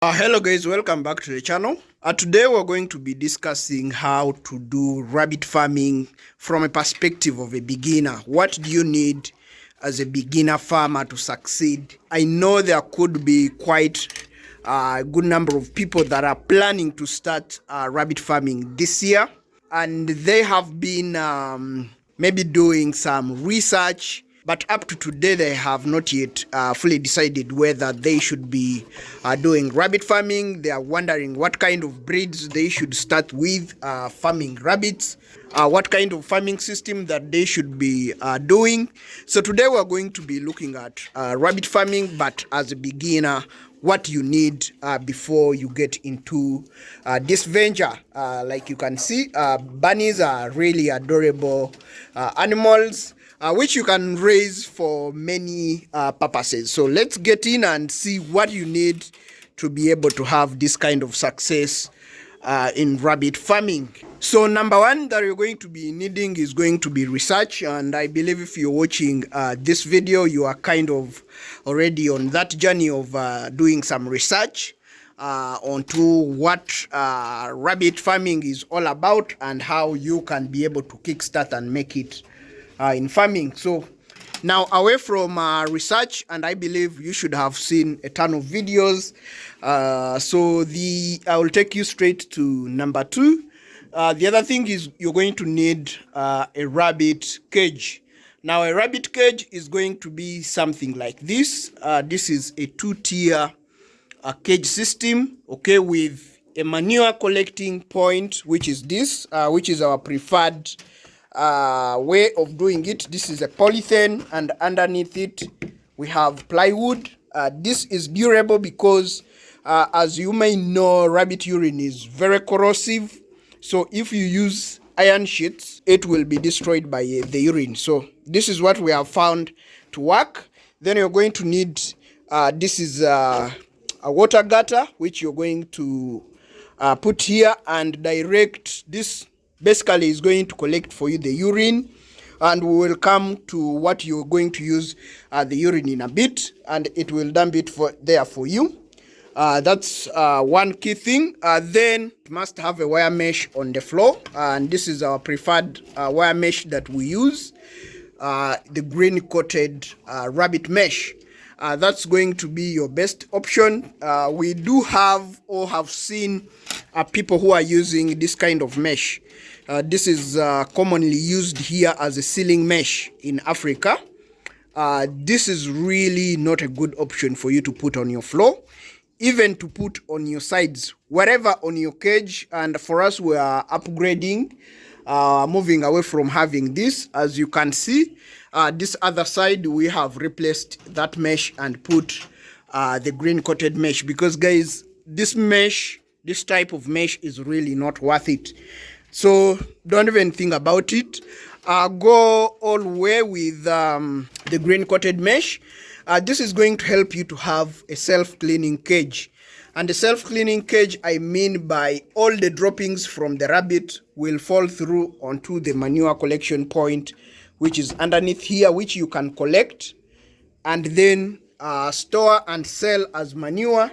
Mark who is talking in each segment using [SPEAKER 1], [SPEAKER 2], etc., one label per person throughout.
[SPEAKER 1] Hello guys, welcome back to the channel. Today we're going to be discussing how to do rabbit farming from a perspective of a beginner. What do you need as a beginner farmer to succeed? I know there could be quite a good number of people that are planning to start rabbit farming this year, and they have been maybe doing some research, but up to today they have not yet fully decided whether they should be doing rabbit farming. They are wondering what kind of breeds they should start with farming rabbits, what kind of farming system that they should be doing. So today we're going to be looking at rabbit farming, but as a beginner, what you need before you get into this venture. Like you can see, bunnies are really adorable animals which you can raise for many purposes. So let's get in and see what you need to be able to have this kind of success in rabbit farming. So number one that you're going to be needing is going to be research, and I believe if you're watching this video, you are kind of already on that journey of doing some research onto what rabbit farming is all about and how you can be able to kickstart and make it in farming. So now, away from research, and I believe you should have seen a ton of videos, I will take you straight to number two. The other thing is you're going to need a rabbit cage. Now, a rabbit cage is going to be something like this. This is a two-tier cage system, okay, with a manure collecting point, which is this, which is our preferred way of doing it. This is a polythene, and underneath it we have plywood. This is durable because as you may know, rabbit urine is very corrosive. So if you use iron sheets, it will be destroyed by the urine. So this is what we have found to work. Then you're going to need this is a water gutter, which you're going to put here and direct. This basically is going to collect for you the urine, and we will come to what you're going to use the urine in a bit, and it will dump it there for you. That's one key thing. Then it must have a wire mesh on the floor, and this is our preferred wire mesh that we use, the green coated rabbit mesh. That's going to be your best option. We do have or have seen people who are using this kind of mesh. This is commonly used here as a ceiling mesh in Africa. This is really not a good option for you to put on your floor, even to put on your sides, whatever on your cage. And for us, we are upgrading, moving away from having this. As you can see, this other side, we have replaced that mesh and put the green coated mesh, because guys, this mesh, this type of mesh is really not worth it. So don't even think about it. Go all the way with the green coated mesh. This is going to help you to have a self-cleaning cage. And the self-cleaning cage, I mean by all the droppings from the rabbit will fall through onto the manure collection point, which is underneath here, which you can collect and then store and sell as manure,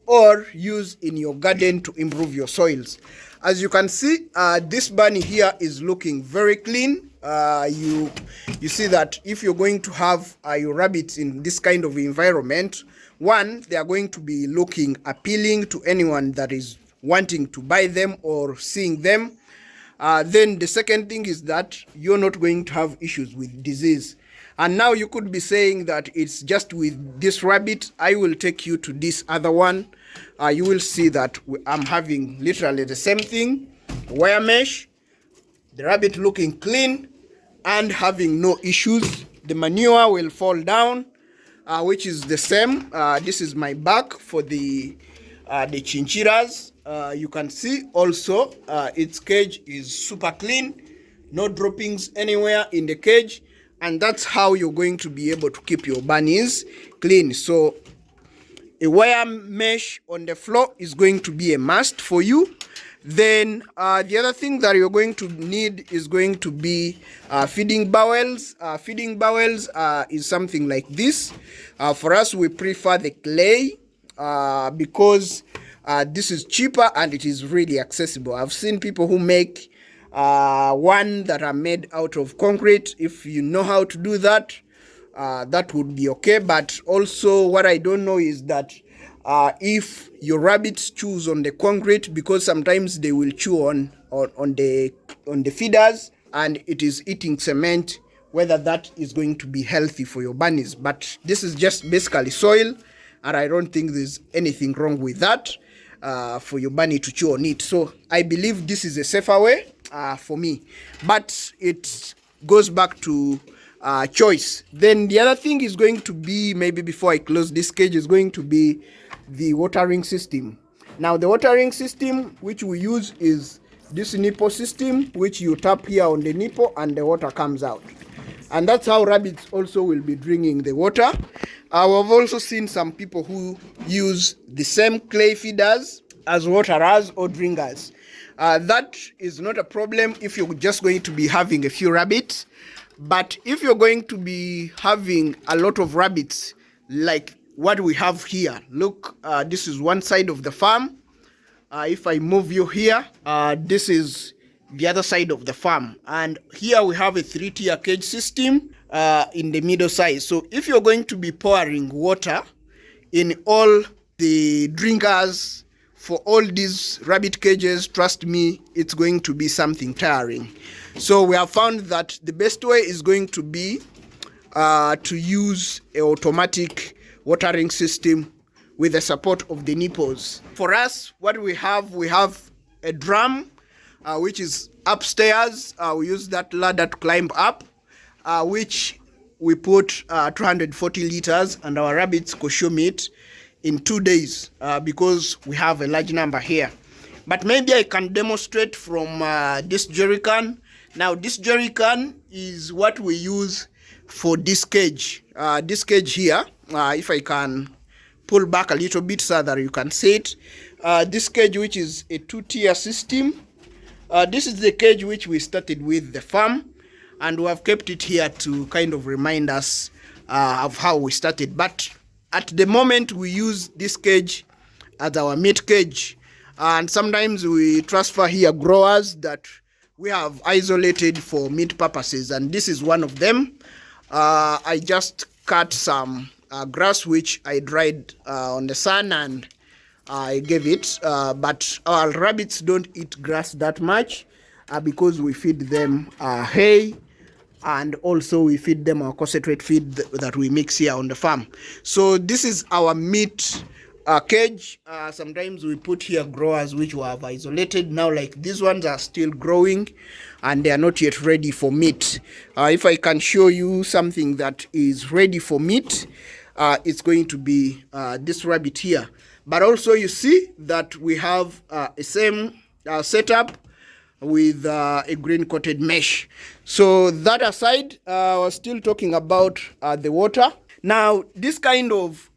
[SPEAKER 1] or use in your garden to improve your soils. As you can see, this bunny here is looking very clean. You see that if you're going to have your rabbits in this kind of environment, one, they are going to be looking appealing to anyone that is wanting to buy them or seeing them. Then the second thing is that you're not going to have issues with disease. And now you could be saying that it's just with this rabbit. I will take you to this other one. You will see that I'm having literally the same thing, wire mesh, the rabbit looking clean and having no issues. The manure will fall down, which is the same. This is my bag for the chinchillas. You can see also its cage is super clean, no droppings anywhere in the cage. And that's how you're going to be able to keep your bunnies clean. So a wire mesh on the floor is going to be a must for you. Then the other thing that you're going to need is going to be feeding bowels. Feeding bowels is something like this. For us, we prefer the clay because this is cheaper and it is really accessible. I've seen people who make one that are made out of concrete. If you know how to do that, that would be okay. But also what I don't know is that if your rabbits chews on the concrete, because sometimes they will chew on the feeders and it is eating cement, whether that is going to be healthy for your bunnies. But this is just basically soil, and I don't think there's anything wrong with that for your bunny to chew on it. So I believe this is a safer way for me, but it goes back to choice. Then the other thing is going to be, maybe before I close this cage, is going to be the watering system. Now the watering system which we use is this nipple system, which you tap here on the nipple and the water comes out. And that's how rabbits also will be drinking the water. I've also seen some people who use the same clay feeders as waterers or drinkers. That is not a problem if you're just going to be having a few rabbits. But if you're going to be having a lot of rabbits, like what we have here, look, this is one side of the farm. If I move you here, this is the other side of the farm. And here we have a 3-tier cage system in the middle size. So if you're going to be pouring water in all the drinkers for all these rabbit cages, trust me, it's going to be something tiring. So we have found that the best way is going to be to use an automatic watering system with the support of the nipples. For us, what we have a drum, which is upstairs. We use that ladder to climb up, which we put 240 liters, and our rabbits consume it in 2 days because we have a large number here. But maybe I can demonstrate from this jerry can. Now this jerry can is what we use for this cage. This cage here, if I can pull back a little bit so that you can see it. This cage, which is a 2-tier system. This is the cage which we started with the farm, and we have kept it here to kind of remind us of how we started. But at the moment, we use this cage as our meat cage, and sometimes we transfer here growers that we have isolated for meat purposes, and this is one of them. I just cut some grass which I dried on the sun and I gave it, but our rabbits don't eat grass that much because we feed them hay, and also we feed them our concentrate feed that we mix here on the farm. So this is our meat cage. Sometimes we put here growers which we have isolated. Now like these ones are still growing and they are not yet ready for meat. If I can show you something that is ready for meat, it's going to be this rabbit here. But also you see that we have a same setup with a green coated mesh. So that aside, I was still talking about the water. Now this kind of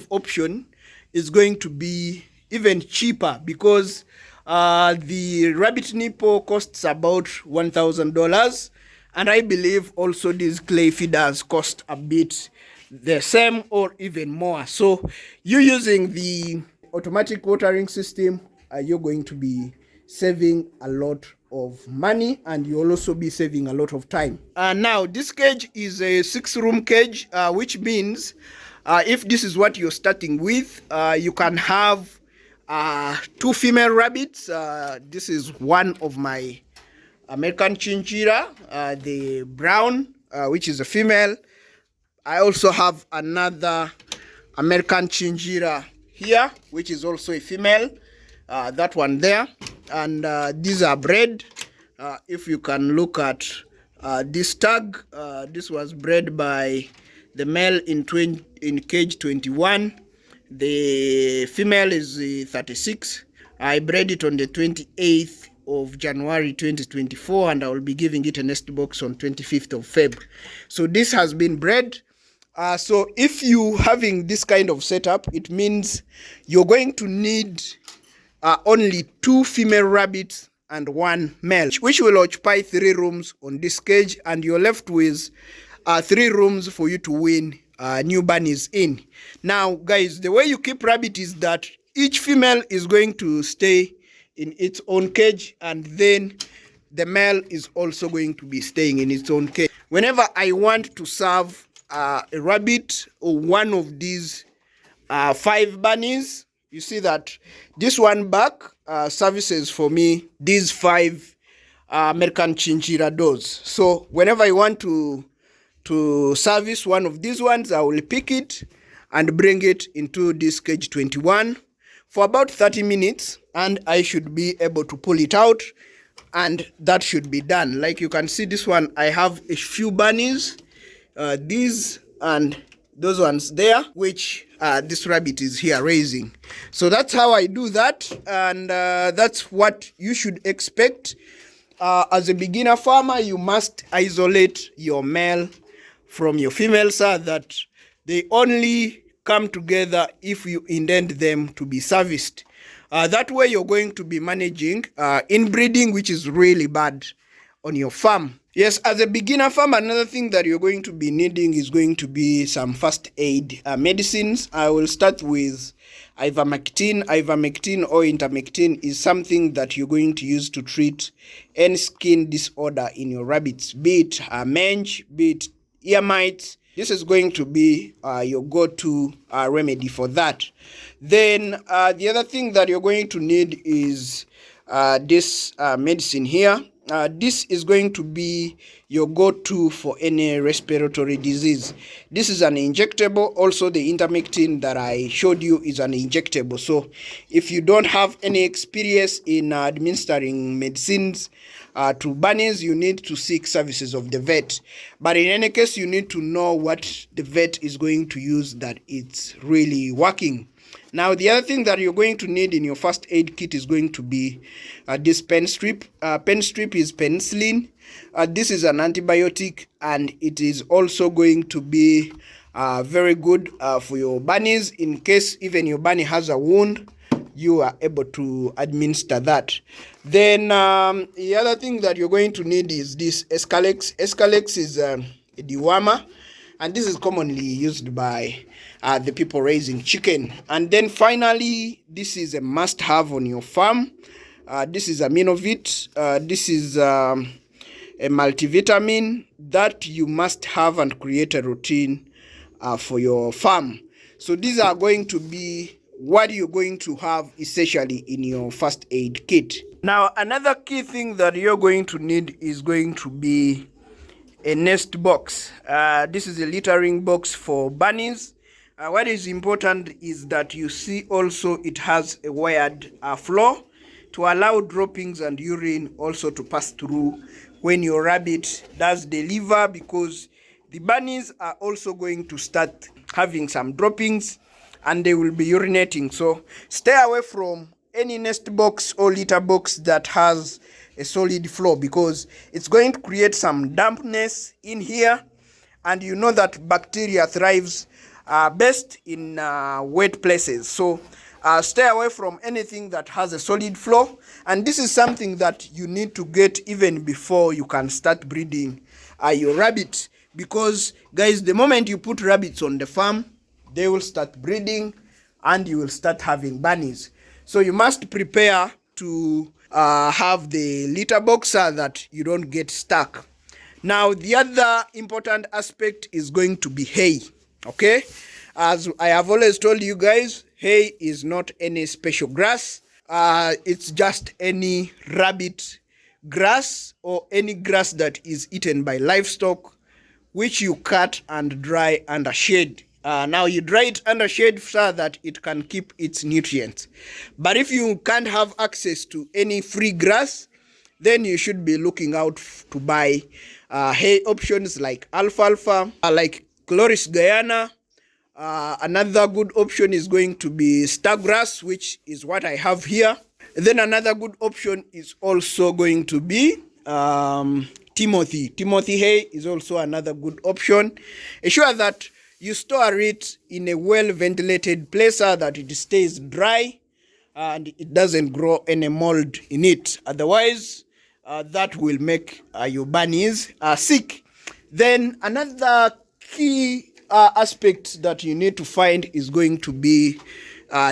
[SPEAKER 1] option is going to be even cheaper because the rabbit nipple costs about $1,000, and I believe also these clay feeders cost a bit the same or even more. So you using the automatic watering system, you're going to be saving a lot of money, and you'll also be saving a lot of time. Now this cage is a 6-room cage, which means if this is what you're starting with, you can have 2 female rabbits. This is one of my American chinchilla, the brown, which is a female. I also have another American chinchilla here, which is also a female, that one there. And these are bred. If you can look at this tag, this was bred by the male in cage 21. The female is 36. I bred it on the 28th of January 2024, and I will be giving it a nest box on 25th of February. So this has been bred. So if you having this kind of setup, it means you're going to need only 2 female rabbits and 1 male, which will occupy 3 rooms on this cage, and you're left with 3 rooms for you to win new bunnies in. Now, guys, the way you keep rabbit is that each female is going to stay in its own cage, and then the male is also going to be staying in its own cage. Whenever I want to serve a rabbit or one of these 5 bunnies, you see that this one back services for me these 5 American chinchilla doors. So whenever I want to service one of these ones, I will pick it and bring it into this cage 21 for about 30 minutes, and I should be able to pull it out, and that should be done. Like you can see, this one I have a few bunnies, these and those ones there, which this rabbit is here raising. So that's how I do that, and that's what you should expect. As a beginner farmer, you must isolate your male from your female so that they only come together if you intend them to be serviced. That way you're going to be managing inbreeding, which is really bad on your farm. Yes, as a beginner farmer, another thing that you're going to be needing is going to be some first aid medicines. I will start with ivermectin. Ivermectin or intermectin is something that you're going to use to treat any skin disorder in your rabbits, be it mange, be it ear mites. This is going to be your go-to remedy for that. Then the other thing that you're going to need is this medicine here. This is going to be your go-to for any respiratory disease. This is an injectable. Also, the intermectin that I showed you is an injectable. So if you don't have any experience in administering medicines to bunnies, you need to seek services of the vet. But in any case, you need to know what the vet is going to use that it's really working. Now, the other thing that you're going to need in your first aid kit is going to be this pen strip. Pen strip is penicillin. This is an antibiotic, and it is also going to be very good for your bunnies. In case even your bunny has a wound, you are able to administer that. Then the other thing that you're going to need is this Escalex. Escalex is a dewormer, and this is commonly used by the people raising chicken. And then finally, this is a must-have on your farm. This is Aminovit. This is a multivitamin that you must have and create a routine for your farm. So these are going to be what you're going to have essentially in your first aid kit. Now, another key thing that you're going to need is going to be a nest box. This is a littering box for bunnies. What is important is that you see also it has a wired floor to allow droppings and urine also to pass through when your rabbit does deliver, because the bunnies are also going to start having some droppings and they will be urinating. So stay away from any nest box or litter box that has a solid floor, because it's going to create some dampness in here, and you know that bacteria thrives best in wet places. So stay away from anything that has a solid floor, and this is something that you need to get even before you can start breeding your rabbit, because guys, the moment you put rabbits on the farm, they will start breeding and you will start having bunnies. So you must prepare to have the litter box so that you don't get stuck. Now, the other important aspect is going to be hay. Okay, as I have always told you guys, hay is not any special grass. It's just any rabbit grass or any grass that is eaten by livestock, which you cut and dry under shade. Now you dry it under shade so that it can keep its nutrients. But if you can't have access to any free grass, then you should be looking out to buy hay options like alfalfa, like Chloris Guyana. Another good option is going to be stargrass, which is what I have here. Then another good option is also going to be Timothy. Timothy hay is also another good option. Ensure that you store it in a well-ventilated place so that it stays dry and it doesn't grow any mold in it. Otherwise, that will make your bunnies sick. Then another key aspect that you need to find is going to be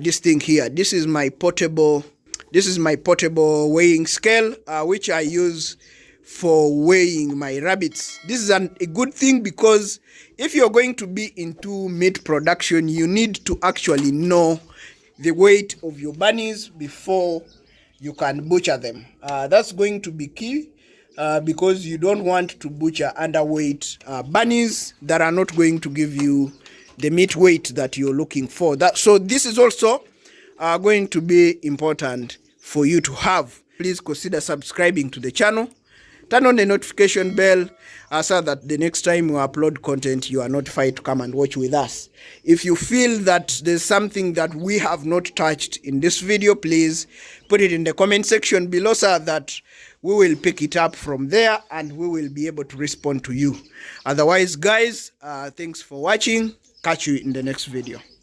[SPEAKER 1] this thing here. This is my portable weighing scale, which I use for weighing my rabbits. This is a good thing because if you're going to be into meat production, you need to actually know the weight of your bunnies before you can butcher them. That's going to be key because you don't want to butcher underweight bunnies that are not going to give you the meat weight that you're looking for. So this is also going to be important for you to have. Please consider subscribing to the channel. Turn on the notification bell so that the next time we upload content, you are notified to come and watch with us. If you feel that there's something that we have not touched in this video, please put it in the comment section below so that we will pick it up from there and we will be able to respond to you. Otherwise, guys, thanks for watching. Catch you in the next video.